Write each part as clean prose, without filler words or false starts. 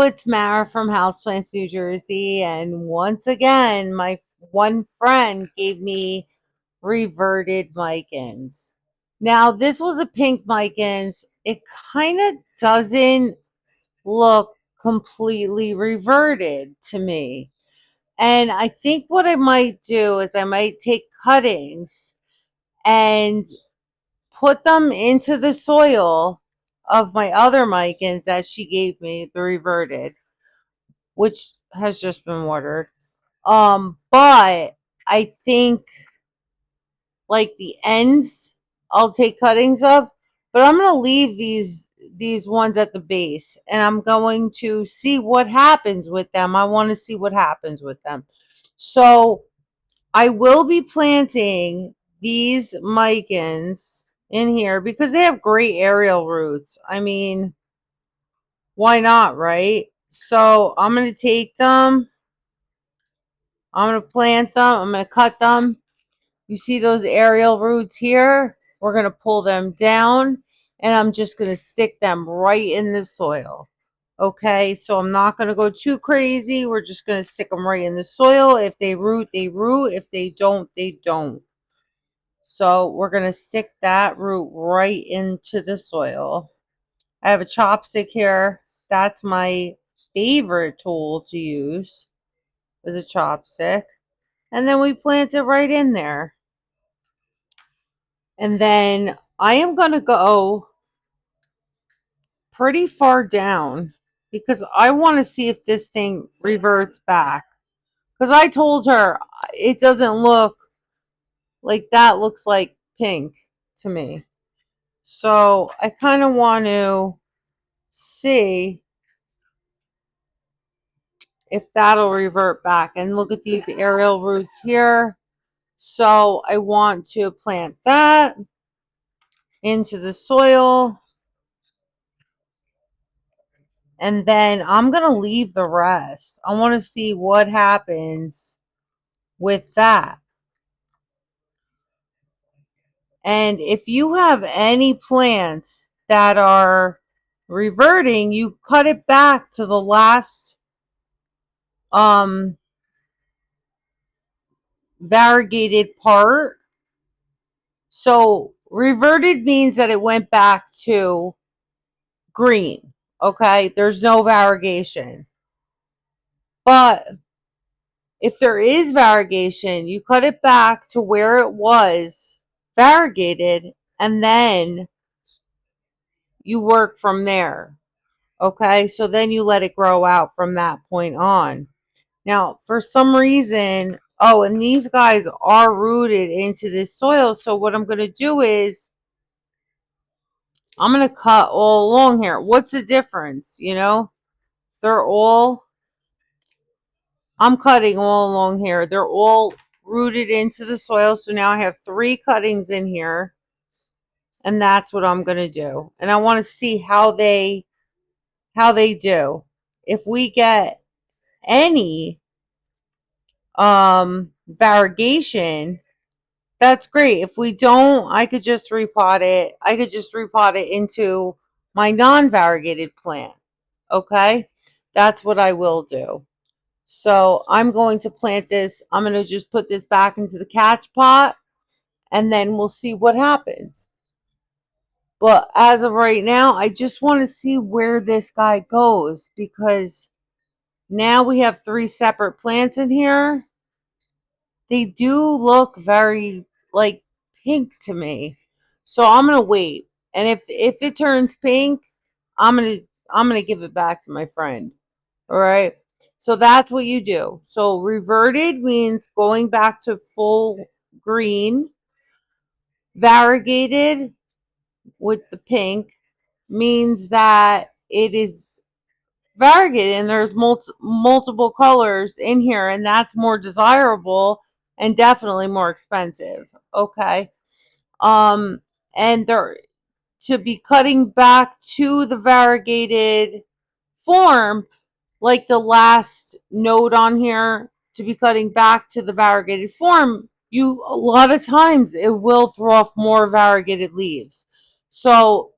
it's Mara from Houseplants, New Jersey, and once again, my one friend gave me reverted Micans. Now, this was a pink Micans. It kind of doesn't look completely reverted to me. And I think what I might do is I might take cuttings and put them into the soil of my other Micans that she gave me, the reverted, which has just been watered. But I think like the ends I'll take cuttings of, but I'm gonna leave these ones at the base and I'm going to see what happens with them. I want to see what happens with them. So I will be planting these Micans in here because they have great aerial roots. I mean, why not, right? So I'm going to take them. I'm going to plant them. I'm going to cut them. You see those aerial roots here? We're going to pull them down and I'm just going to stick them right in the soil. Okay, so I'm not going to go too crazy. We're just going to stick them right in the soil. If they root, they root. If they don't, they don't. So we're going to stick that root right into the soil. I have a chopstick here. That's my favorite tool to use, is a chopstick. And then we plant it right in there. And then I am going to go pretty far down because I want to see if this thing reverts back. Because I told her it doesn't look like that, looks like pink to me. So I kind of want to see if that'll revert back. And look at these aerial roots here. So I want to plant that into the soil. And then I'm going to leave the rest. I want to see what happens with that. And if you have any plants that are reverting, you cut it back to the last variegated part. So reverted means that it went back to green. Okay, there's no variegation. But if there is variegation, you cut it back to where it was variegated and then you work from there. Okay, so then you let it grow out from that point on. Now, for some reason, oh, and these guys are rooted into this soil. So what I'm going to do is I'm going to cut all along here. What's the difference? You know, they're all, I'm cutting all along here. They're all rooted into the soil. So now I have 3 cuttings in here. And that's what I'm going to do. And I want to see how they do. If we get any variegation, that's great. If we don't, I could just repot it. I could just repot it into my non-variegated plant. Okay? That's what I will do. So I'm going to plant this. I'm going to just put this back into the catch pot and then we'll see what happens. But as of right now, I just want to see where this guy goes because now we have 3 separate plants in here. They do look very like pink to me. So I'm going to wait. And if it turns pink, I'm going to give it back to my friend. All right? So that's what you do. So reverted means going back to full green. Variegated with the pink means that it is variegated and there's multiple colors in here, and that's more desirable and definitely more expensive. Okay. And they're to be cutting back to the variegated form, like the last note on here, to be cutting back to the variegated form, you a lot of times it will throw off more variegated leaves. So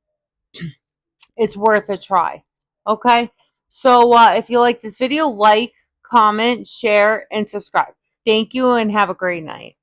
it's worth a try. Okay. So if you like this video, like, comment, share, and subscribe. Thank you and have a great night.